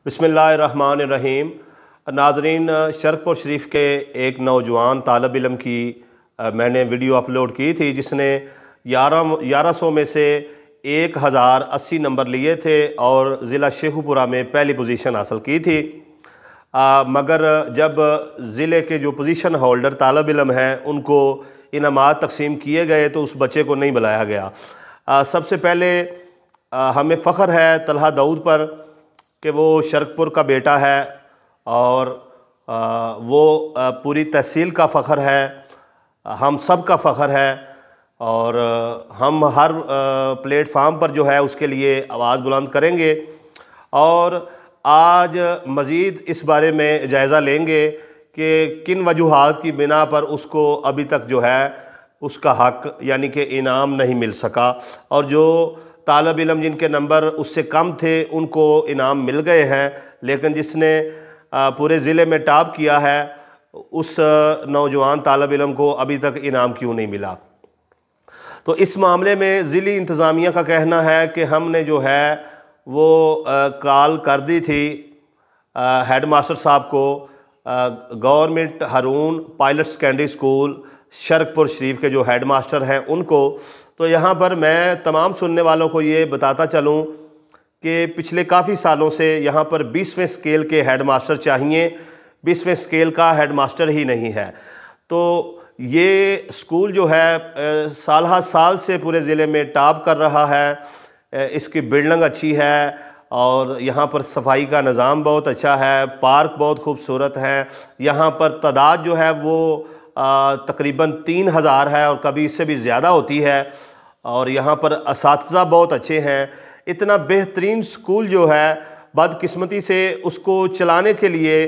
बिस्मिल्लाहिर्रहमानिर्रहीम। नाज़रीन, शरकपुर शरीफ के एक नौजवान तालब इल्म की मैंने वीडियो अपलोड की थी जिसने 1100 में से 1080 नंबर लिए थे और ज़िला शेखुपुरा में पहली पोजीशन हासिल की थी। मगर जब ज़िले के जो पोजीशन होल्डर तालब इल्म हैं उनको इनामात तकसीम किए गए तो उस बच्चे को नहीं बुलाया गया। सबसे पहले हमें फ़ख्र है telha दाऊद पर कि वो शरकपुर का बेटा है और वो पूरी तहसील का फ़ख्र है, हम सब का फ़ख्र है और हम हर प्लेटफार्म पर जो है उसके लिए आवाज़ बुलंद करेंगे। और आज मज़ीद इस बारे में जायज़ा लेंगे कि किन वजूहात की बिना पर उसको अभी तक जो है उसका हक़ यानी कि इनाम नहीं मिल सका, और जो तालब इल्म जिनके नंबर उससे कम थे उनको इनाम मिल गए हैं, लेकिन जिसने पूरे ज़िले में टॉप किया है उस नौजवान तालब इल्म को अभी तक इनाम क्यों नहीं मिला। तो इस मामले में ज़िली इंतज़ामिया का कहना है कि हमने जो है वो कॉल कर दी थी हेड मास्टर साहब को, गवर्नमेंट हारून पायलट सेकेंडरी स्कूल शरकपुर शरीफ के जो हेड मास्टर हैं उनको। तो यहाँ पर मैं तमाम सुनने वालों को ये बताता चलूँ कि पिछले काफ़ी सालों से यहाँ पर 20वें स्केल के हेड मास्टर चाहिए, 20वें स्केल का हेड मास्टर ही नहीं है। तो ये स्कूल जो है साल हर साल से पूरे ज़िले में टॉप कर रहा है। इसकी बिल्डिंग अच्छी है और यहाँ पर सफाई का निज़ाम बहुत अच्छा है, पार्क बहुत खूबसूरत है। यहाँ पर तादाद जो है वो तकरीबन 3000 है और कभी इससे भी ज़्यादा होती है, और यहाँ पर असातिज़ा बहुत अच्छे हैं। इतना बेहतरीन स्कूल जो है बदकिस्मती से उसको चलाने के लिए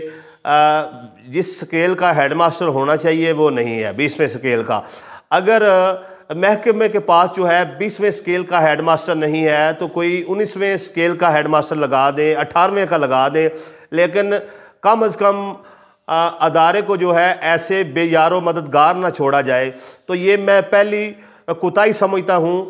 जिस स्केल का हेडमास्टर होना चाहिए वो नहीं है, 20वें स्केल का। अगर महकमे के पास जो है 20वें स्केल का हेडमास्टर नहीं है तो कोई 19वें स्केल का हेडमास्टर लगा दें, 18वें का लगा दें, लेकिन कम अज़ कम अदारे को जो है ऐसे बेयारो मददगार ना छोड़ा जाए। तो ये मैं पहली कोताही समझता हूँ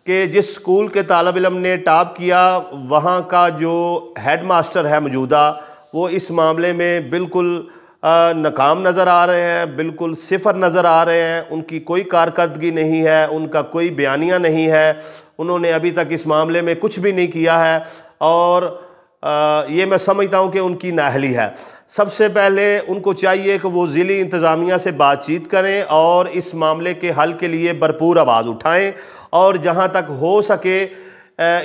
कि जिस स्कूल के तालब इल्म ने टॉप किया वहाँ का जो हेड मास्टर है मौजूदा, वो इस मामले में बिल्कुल नाकाम नज़र आ रहे हैं, बिल्कुल सिफर नज़र आ रहे हैं। उनकी कोई कारकर्दगी नहीं है, उनका कोई बयानिया नहीं है, उन्होंने अभी तक इस मामले में कुछ भी नहीं किया है और ये मैं समझता हूँ कि उनकी नाअहली है। सबसे पहले उनको चाहिए कि वो ज़िली इंतज़ामिया से बातचीत करें और इस मामले के हल के लिए भरपूर आवाज़ उठाएं और जहाँ तक हो सके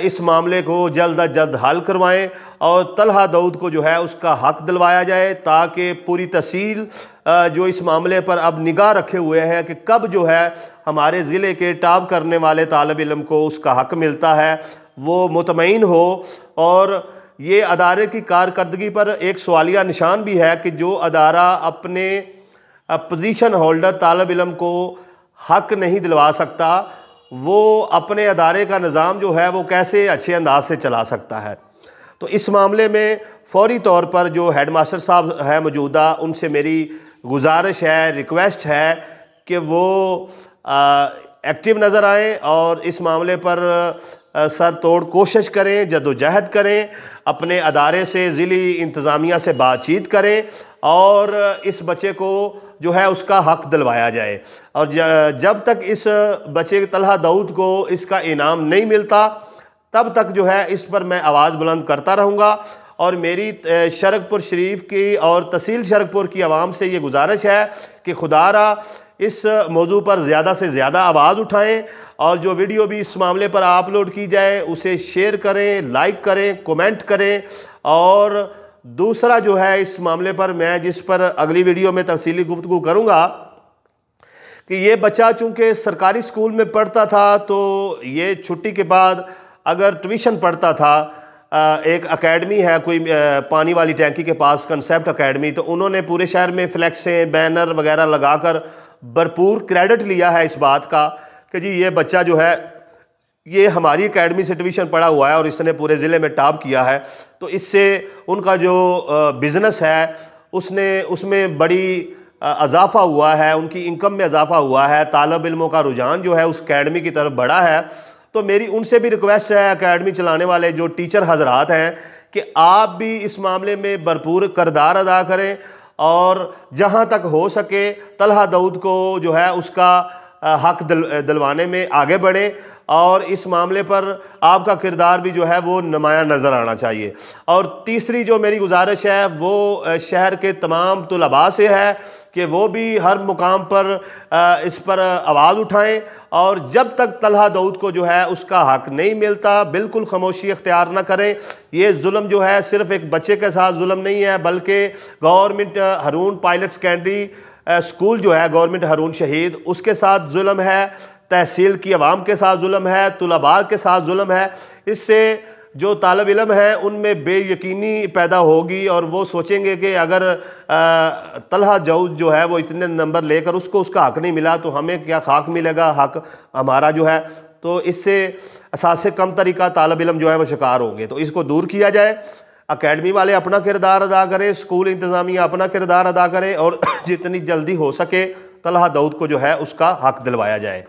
इस मामले को जल्द अज जल्द हल करवाएं और telha दाऊद को जो है उसका हक़ दिलवाया जाए, ताकि पूरी तहसील जो इस मामले पर अब निगाह रखे हुए हैं कि कब जो है हमारे ज़िले के टॉप करने वाले तालब इल्म को उसका हक़ मिलता है, वो मुतमईन हो। और ये अदारे की कारकर्दगी पर एक सवालिया निशान भी है कि जो अदारा अपने पोजीशन होल्डर तालब इल्म को हक़ नहीं दिलवा सकता, वो अपने अदारे का निज़ाम जो है वो कैसे अच्छे अंदाज से चला सकता है। तो इस मामले में फ़ौरी तौर पर जो हेड मास्टर साहब हैं मौजूदा, उनसे मेरी गुजारिश है, रिक्वेस्ट है कि वो एक्टिव नज़र आएँ और इस मामले पर सर तोड़ कोशिश करें, जद्दोजहद करें, अपने अदारे से ज़िली इंतज़ामिया से बातचीत करें और इस बच्चे को जो है उसका हक़ दिलवाया जाए। और जब तक इस बच्चे telha दाऊद को इसका इनाम नहीं मिलता तब तक जो है इस पर मैं आवाज़ बुलंद करता रहूँगा। और मेरी शरकपुर शरीफ की और तहसील शरकपुर की आवाम से ये गुजारिश है कि खुदारा इस मौजू पर ज़्यादा से ज़्यादा आवाज़ उठाएं और जो वीडियो भी इस मामले पर अपलोड की जाए उसे शेयर करें, लाइक करें, कमेंट करें। और दूसरा जो है इस मामले पर मैं जिस पर अगली वीडियो में तफसीली गुफ्तगू करूँगा कि ये बच्चा चूँकि सरकारी स्कूल में पढ़ता था तो ये छुट्टी के बाद अगर ट्यूशन पढ़ता था, एक एकेडमी है कोई पानी वाली टैंकी के पास कंसेप्ट एकेडमी, तो उन्होंने पूरे शहर में फ्लैक्सें बैनर वगैरह लगाकर भरपूर क्रेडिट लिया है इस बात का कि जी ये बच्चा जो है ये हमारी एकेडमी से ट्यूशन पढ़ा हुआ है और इसने पूरे ज़िले में टॉप किया है। तो इससे उनका जो बिज़नेस है उसमें बड़ी इजाफ़ा हुआ है, उनकी इनकम में इजाफ़ा हुआ है, तालब इल्मों का रुझान जो है उस एकेडमी की तरफ बढ़ा है। तो मेरी उनसे भी रिक्वेस्ट है, एकेडमी चलाने वाले जो टीचर हजरात हैं, कि आप भी इस मामले में भरपूर किरदार अदा करें और जहाँ तक हो सके तलहा दाऊद को जो है उसका हक दिलवाने में आगे बढ़ें और इस मामले पर आपका किरदार भी जो है वो नुमायां नज़र आना चाहिए। और तीसरी जो मेरी गुजारिश है वो शहर के तमाम तुलबा से है कि वो भी हर मुकाम पर इस पर आवाज़ उठाएं और जब तक तलहा दाऊद को जो है उसका हक नहीं मिलता बिल्कुल खामोशी इख्तियार ना करें। ये जुल्म जो है सिर्फ़ एक बच्चे के साथ जुल्म नहीं है, बल्कि गवर्नमेंट हारून पायलट सेकेंडरी स्कूल जो है गवर्नमेंट हारून शहीद उसके साथ जुल्म है, तहसील की आवाम के साथ जुल्म है, तुलबा के साथ जुल्म है। इससे जो तालब इल्म हैं उनमें बेयकीनी पैदा होगी और वो सोचेंगे कि अगर तलहा दाऊद जो है वो इतने नंबर लेकर उसको उसका हक नहीं मिला तो हमें क्या खाक मिलेगा, हक हमारा जो है। तो इससे असासे कम तरीका तालब इल्म जो है वो शिकार होंगे। तो इसको दूर किया जाए, अकेडमी वाले अपना किरदार अदा करें, स्कूल इंतज़ामिया अपना किरदार अदा करें और जितनी जल्दी हो सके तलहा दाऊद को जो है उसका हक दिलवाया जाए।